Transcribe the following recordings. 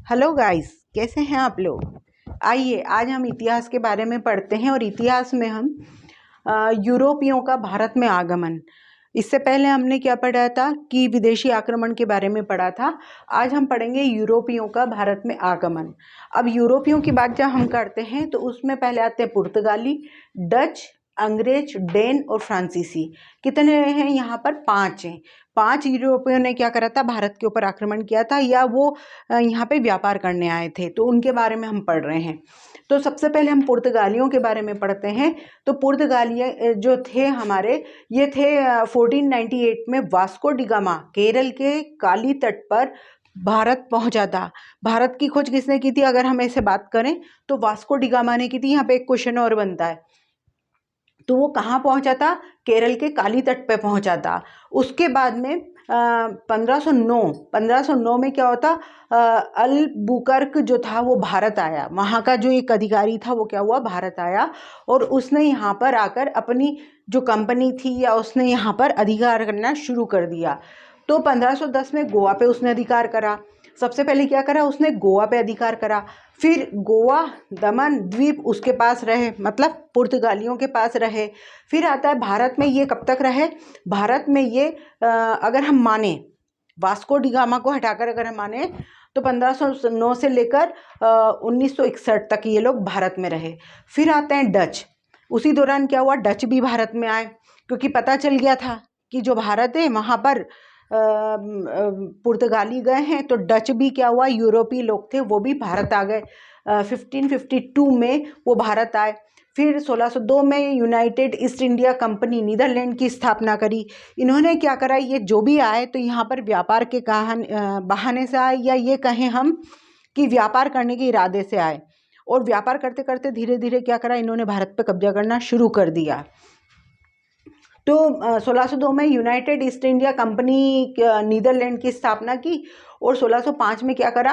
Hello guys, कैसे हैं आप लोग। आइए आज हम इतिहास के बारे में पढ़ते हैं और इतिहास में हम यूरोपियों का भारत में आगमन। इससे पहले हमने क्या पढ़ा था कि विदेशी आक्रमण के बारे में पढ़ा था। आज हम पढ़ेंगे यूरोपियों का भारत में आगमन। अब यूरोपियों की बात जब हम करते हैं तो उसमें पहले आते हैं पुर्तगाली, डच, अंग्रेज, डेन और फ्रांसीसी। कितने हैं यहाँ पर? 5 हैं। 5 यूरोपियों ने क्या करा था? भारत के ऊपर आक्रमण किया था, या वो यहाँ पे व्यापार करने आए थे, तो उनके बारे में हम पढ़ रहे हैं। तो सबसे पहले हम पुर्तगालियों के बारे में पढ़ते हैं। तो पुर्तगाली जो थे हमारे, ये थे 1498 में वास्को डी गामा केरल के काली तट पर भारत पहुंचा था। भारत की खोज किसने की थी? अगर हम ऐसे बात करें तो वास्को डी गामा ने की थी। यहाँ पे एक क्वेश्चन और बनता है, तो वो कहाँ पहुंचा था? केरल के काली तट पे पहुंचा था। उसके बाद में 1509 में क्या होता, अलबुकर्क जो था वो भारत आया। वहाँ का जो एक अधिकारी था वो क्या हुआ? भारत आया, और उसने यहाँ पर आकर अपनी जो कंपनी थी या उसने यहाँ पर अधिकार करना शुरू कर दिया। तो 1510 में गोवा पे उसने अधिकार करा। सबसे पहले क्या करा उसने? गोवा पे अधिकार करा। फिर गोवा, दमन द्वीप उसके पास रहे, मतलब पुर्तगालियों के पास रहे। फिर आता है भारत में। ये कब तक रहे? भारत में ये अगर हम माने, वास्को डी गामा को हटाकर अगर हम माने, तो 1509 से लेकर 1961 तक ये लोग भारत में रहे। फिर आते हैं डच। उसी दौरान क्या हुआ? डच भी भारत में आए, क्योंकि पता चल गया था कि जो भारत है वहाँ पर पुर्तगाली गए हैं, तो डच भी क्या हुआ? यूरोपीय लोग थे, वो भी भारत आ गए। 1552 में वो भारत आए। फिर 1602 में United East India Company Netherland की स्थापना करी। इन्होंने क्या करा? ये जो भी आए तो यहाँ पर व्यापार के बहाने से आए, या ये कहें हम कि व्यापार करने के इरादे से आए। और व्यापार करते करते धीरे धीरे क्या करा? इन्होंने भारत पे कब्जा करना शुरू कर दिया। तो 1602 में United East India Company Netherland की स्थापना की, और 1605 में क्या करा?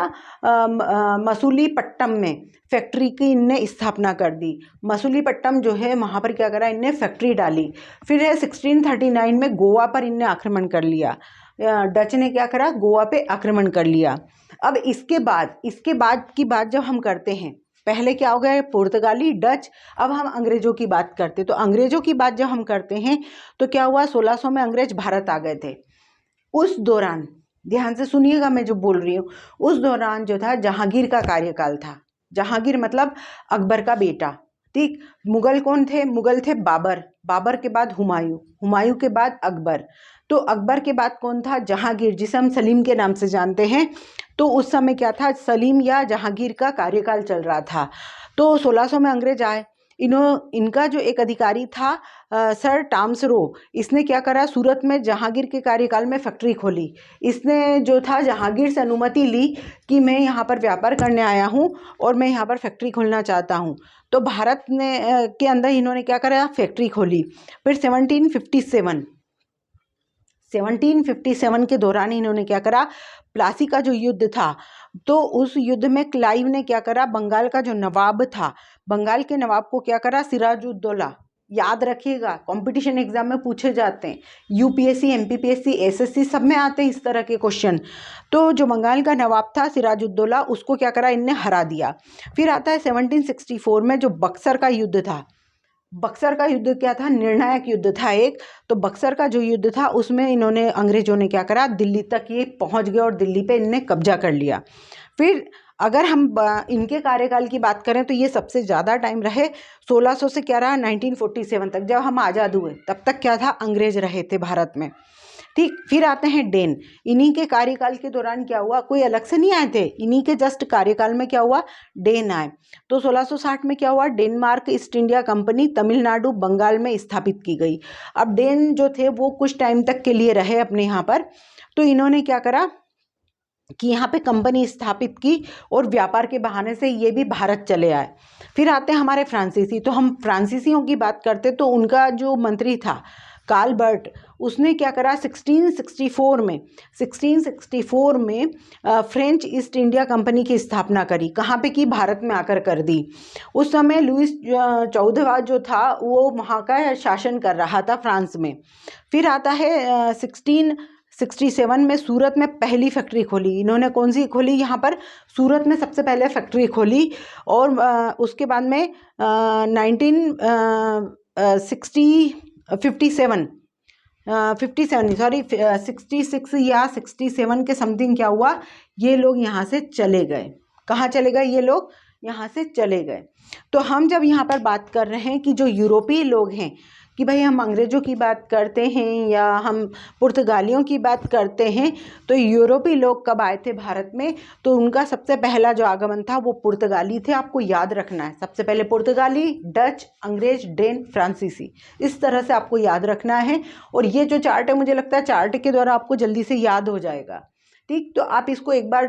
मसूलीपट्टम में फैक्ट्री की इनने स्थापना कर दी। मसूलीपट्टम जो है वहाँ पर क्या करा? इनने फैक्ट्री डाली। फिर है 1639 में गोवा पर इनने आक्रमण कर लिया। डच ने क्या करा? गोवा पे आक्रमण कर लिया। अब इसके बाद की बात जब हम करते हैं, पहले क्या हो गया? पुर्तगाली, डच। अब हम अंग्रेजों की बात करते, तो अंग्रेजों की बात जब हम करते हैं तो क्या हुआ? 1600 में अंग्रेज भारत आ गए थे। उस दौरान ध्यान से सुनिएगा मैं जो बोल रही हूँ। उस दौरान जो था जहांगीर का कार्यकाल था। जहांगीर मतलब अकबर का बेटा, ठीक। मुगल कौन थे? मुगल थे बाबर। बाबर के बाद हुमायूं, हुमायूं के बाद अकबर। तो अकबर के बाद कौन था? जहांगीर, जिसे हम सलीम के नाम से जानते हैं। तो उस समय क्या था? सलीम या जहांगीर का कार्यकाल चल रहा था। तो 1600 में अंग्रेज आए। इनका जो एक अधिकारी था सर टाम्सरो, इसने क्या करा? सूरत में जहांगीर के कार्यकाल में फैक्ट्री खोली। इसने जो था जहांगीर से अनुमति ली कि मैं यहाँ पर व्यापार करने आया हूँ और मैं यहाँ पर फैक्ट्री खोलना चाहता हूँ। तो भारत ने के अंदर इन्होंने क्या करा? फैक्ट्री खोली। फिर 1757 के दौरान इन्होंने क्या करा? प्लासी का जो युद्ध था, तो उस युद्ध में क्लाइव ने क्या करा? बंगाल का जो नवाब था, बंगाल के नवाब को क्या करा? सिराजुद्दौला। याद रखिएगा, कंपटीशन एग्जाम में पूछे जाते हैं। यूपीएससी, एमपीपीएससी, एसएससी सब में आते हैं इस तरह के क्वेश्चन। तो जो बंगाल का नवाब था सिराजुद्दौला, उसको क्या करा? इनने हरा दिया। फिर आता है 1764 में जो बक्सर का युद्ध था। बक्सर का युद्ध क्या था? निर्णायक युद्ध था एक। तो बक्सर का जो युद्ध था उसमें इन्होंने, अंग्रेजों ने क्या करा? दिल्ली तक ये पहुंच गए और दिल्ली पे इनने कब्जा कर लिया। फिर अगर हम इनके कार्यकाल की बात करें तो ये सबसे ज़्यादा टाइम रहे। 1600 से क्या रहा? 1947 तक, जब हम आज़ाद हुए तब तक क्या था? अंग्रेज रहे थे भारत में, ठीक। फिर आते हैं डेन। इन्हीं के कार्यकाल के दौरान क्या हुआ? कोई अलग से नहीं आए थे, इन्हीं के जस्ट कार्यकाल में क्या हुआ? डेन आए। तो 1660 में क्या हुआ? Denmark East India Company Tamil Nadu, Bengal में स्थापित की गई। अब डेन जो थे वो कुछ टाइम तक के लिए रहे अपने यहाँ पर। तो इन्होंने क्या करा कि यहाँ पे कंपनी स्थापित की और व्यापार के बहाने से ये भी भारत चले आए। फिर आते हैं हमारे फ्रांसीसी। तो हम फ्रांसीसियों की बात करते तो उनका जो मंत्री था कार्लबर्ट, उसने क्या करा? 1664 में फ्रेंच ईस्ट इंडिया कंपनी की स्थापना करी। कहाँ पे की? भारत में आकर कर दी। उस समय लुईस 14वां जो था वो वहाँ का शासन कर रहा था फ्रांस में। फिर आता है 67 में सूरत में पहली फैक्ट्री खोली। इन्होंने कौन सी खोली? यहाँ पर सूरत में सबसे पहले फैक्ट्री खोली। और उसके बाद में 66 या 67 के समथिंग क्या हुआ, ये लोग यहाँ से चले गए। कहाँ चले गए? ये लोग यहाँ से चले गए। तो हम जब यहाँ पर बात कर रहे हैं कि जो यूरोपीय लोग हैं, कि भाई हम अंग्रेज़ों की बात करते हैं या हम पुर्तगालियों की बात करते हैं, तो यूरोपीय लोग कब आए थे भारत में? तो उनका सबसे पहला जो आगमन था वो पुर्तगाली थे। आपको याद रखना है, सबसे पहले पुर्तगाली, डच, अंग्रेज, डेन, फ्रांसीसी, इस तरह से आपको याद रखना है। और ये जो चार्ट है, मुझे लगता है चार्ट के द्वारा आपको जल्दी से याद हो जाएगा। ठीक, तो आप इसको एक बार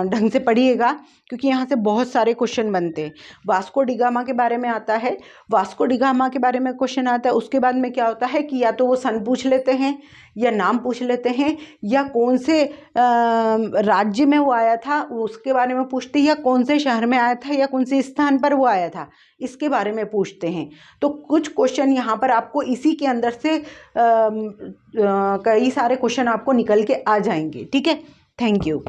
ढंग से पढ़िएगा, क्योंकि यहाँ से बहुत सारे क्वेश्चन बनते हैं। वास्को डी गामा के बारे में आता है, वास्को डी गामा के बारे में क्वेश्चन आता है। उसके बाद में क्या होता है कि या तो वो सन पूछ लेते हैं, या नाम पूछ लेते हैं, या कौन से राज्य में वो आया था उसके बारे में पूछते हैं, या कौन से शहर में आया था, या कौन से स्थान पर वो आया था, इसके बारे में पूछते हैं। तो कुछ क्वेश्चन यहाँ पर आपको इसी के अंदर से कई सारे क्वेश्चन आपको निकल के आ जाएंगे। ठीक है, थैंक यू।